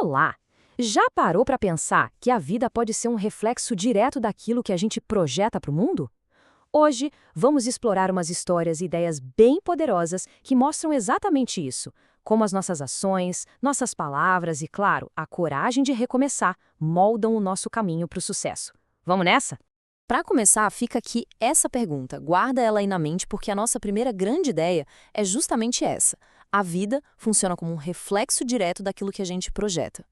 Olá! Já parou para pensar que a vida pode ser um reflexo direto daquilo que a gente projeta para o mundo? Hoje, vamos explorar umas histórias e ideias bem poderosas que mostram exatamente isso, como as nossas ações, nossas palavras e, claro, a coragem de recomeçar moldam o nosso caminho para o sucesso. Vamos nessa? Para começar, fica aqui essa pergunta. Guarda ela aí na mente porque a nossa primeira grande ideia é justamente essa. A vida funciona como um reflexo direto daquilo que a gente projeta.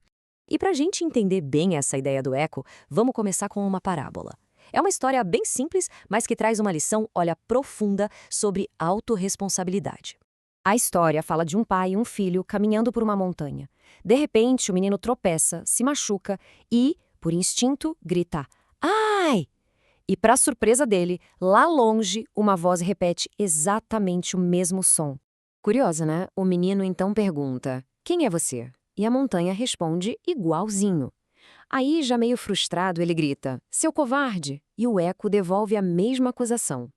E para a gente entender bem essa ideia do eco, vamos começar com uma parábola. É uma história bem simples, mas que traz uma lição, olha, profunda sobre autorresponsabilidade. A história fala de um pai e um filho caminhando por uma montanha. De repente, o menino tropeça, se machuca e, por instinto, grita "Ai!". E, para surpresa dele, lá longe, uma voz repete exatamente o mesmo som. Curiosa, né? O menino então pergunta: "Quem é você?". E a montanha responde igualzinho. Aí, já meio frustrado, ele grita: "Seu covarde!". E o eco devolve a mesma acusação.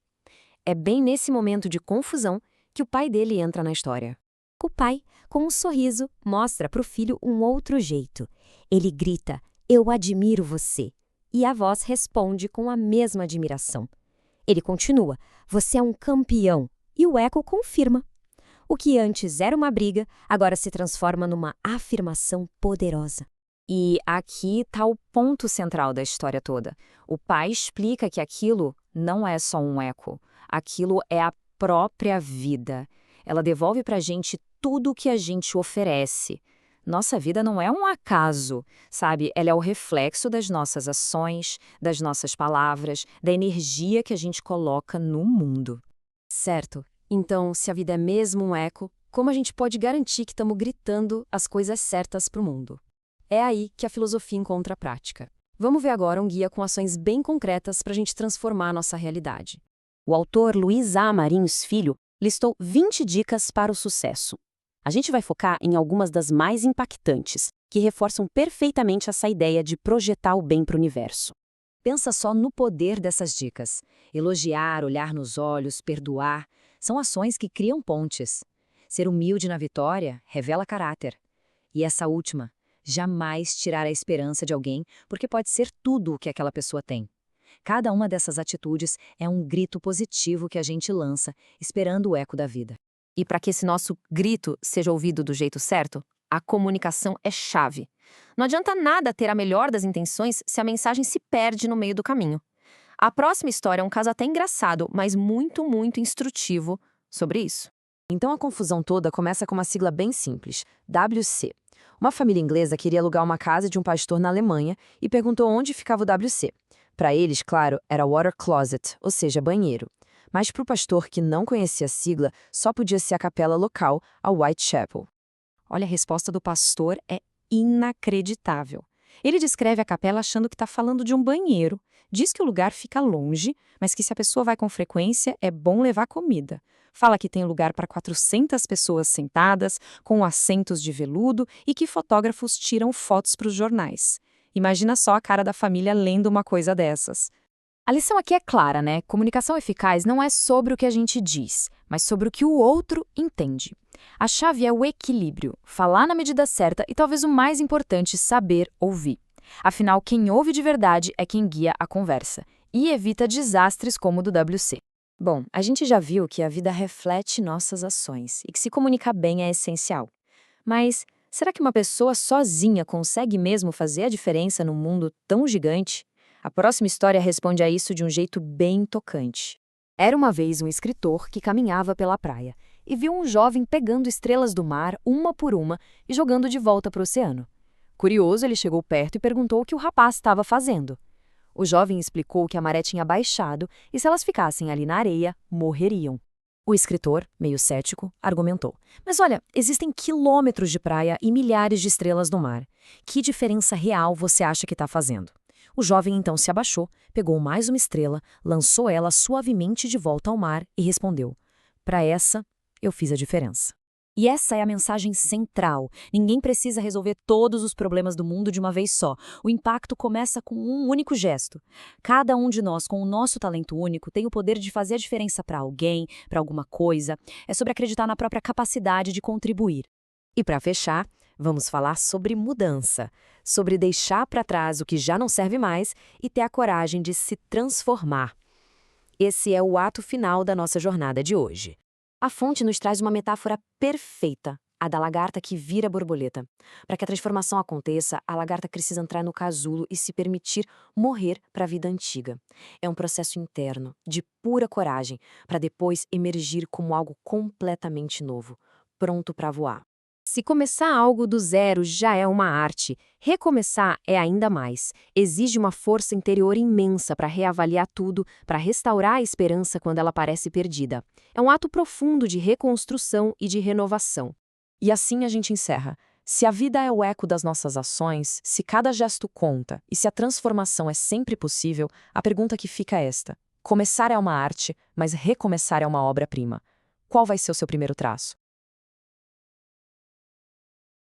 É bem nesse momento de confusão que o pai dele entra na história. O pai, com um sorriso, mostra para o filho um outro jeito. Ele grita: "Eu admiro você". E a voz responde com a mesma admiração. Ele continua: "Você é um campeão". E o eco confirma. O que antes era uma briga, agora se transforma numa afirmação poderosa. E aqui está o ponto central da história toda. O pai explica que aquilo não é só um eco. Aquilo é a própria vida. Ela devolve para a gente tudo o que a gente oferece. Nossa vida não é um acaso, sabe? Ela é o reflexo das nossas ações, das nossas palavras, da energia que a gente coloca no mundo. Certo? Então, se a vida é mesmo um eco, como a gente pode garantir que estamos gritando as coisas certas para o mundo? É aí que a filosofia encontra a prática. Vamos ver agora um guia com ações bem concretas para a gente transformar a nossa realidade. O autor Luiz A. Marinhos Filho listou 20 dicas para o sucesso. A gente vai focar em algumas das mais impactantes, que reforçam perfeitamente essa ideia de projetar o bem para o universo. Pensa só no poder dessas dicas. Elogiar, olhar nos olhos, perdoar, são ações que criam pontes. Ser humilde na vitória revela caráter. E essa última, jamais tirar a esperança de alguém, porque pode ser tudo o que aquela pessoa tem. Cada uma dessas atitudes é um grito positivo que a gente lança, esperando o eco da vida. E para que esse nosso grito seja ouvido do jeito certo, a comunicação é chave. Não adianta nada ter a melhor das intenções se a mensagem se perde no meio do caminho. A próxima história é um caso até engraçado, mas muito instrutivo sobre isso. Então a confusão toda começa com uma sigla bem simples, WC. Uma família inglesa queria alugar uma casa de um pastor na Alemanha e perguntou onde ficava o WC. Para eles, claro, era water closet, ou seja, banheiro. Mas para o pastor que não conhecia a sigla, só podia ser a capela local, a Whitechapel. Olha, a resposta do pastor é inacreditável. Ele descreve a capela achando que está falando de um banheiro, diz que o lugar fica longe, mas que se a pessoa vai com frequência, é bom levar comida. Fala que tem lugar para 400 pessoas sentadas, com assentos de veludo e que fotógrafos tiram fotos para os jornais. Imagina só a cara da família lendo uma coisa dessas. A lição aqui é clara, né? Comunicação eficaz não é sobre o que a gente diz, mas sobre o que o outro entende. A chave é o equilíbrio, falar na medida certa e talvez o mais importante, saber ouvir. Afinal, quem ouve de verdade é quem guia a conversa e evita desastres como o do WC. Bom, a gente já viu que a vida reflete nossas ações e que se comunicar bem é essencial. Mas será que uma pessoa sozinha consegue mesmo fazer a diferença num mundo tão gigante? A próxima história responde a isso de um jeito bem tocante. Era uma vez um escritor que caminhava pela praia e viu um jovem pegando estrelas do mar, uma por uma, e jogando de volta para o oceano. Curioso, ele chegou perto e perguntou o que o rapaz estava fazendo. O jovem explicou que a maré tinha baixado e se elas ficassem ali na areia, morreriam. O escritor, meio cético, argumentou: "Mas olha, existem quilômetros de praia e milhares de estrelas no mar. Que diferença real você acha que está fazendo?" O jovem então se abaixou, pegou mais uma estrela, lançou ela suavemente de volta ao mar e respondeu: "Para essa, eu fiz a diferença." E essa é a mensagem central. Ninguém precisa resolver todos os problemas do mundo de uma vez só. O impacto começa com um único gesto. Cada um de nós, com o nosso talento único, tem o poder de fazer a diferença para alguém, para alguma coisa. É sobre acreditar na própria capacidade de contribuir. E para fechar, Vamos falar sobre mudança, sobre deixar para trás o que já não serve mais e ter a coragem de se transformar. Esse é o ato final da nossa jornada de hoje. A fonte nos traz uma metáfora perfeita, a da lagarta que vira borboleta. Para que a transformação aconteça, a lagarta precisa entrar no casulo e se permitir morrer para a vida antiga. É um processo interno, de pura coragem, para depois emergir como algo completamente novo, pronto para voar. Se começar algo do zero já é uma arte, recomeçar é ainda mais. Exige uma força interior imensa para reavaliar tudo, para restaurar a esperança quando ela parece perdida. É um ato profundo de reconstrução e de renovação. E assim a gente encerra. Se a vida é o eco das nossas ações, se cada gesto conta e se a transformação é sempre possível, a pergunta que fica é esta: começar é uma arte, mas recomeçar é uma obra-prima. Qual vai ser o seu primeiro traço?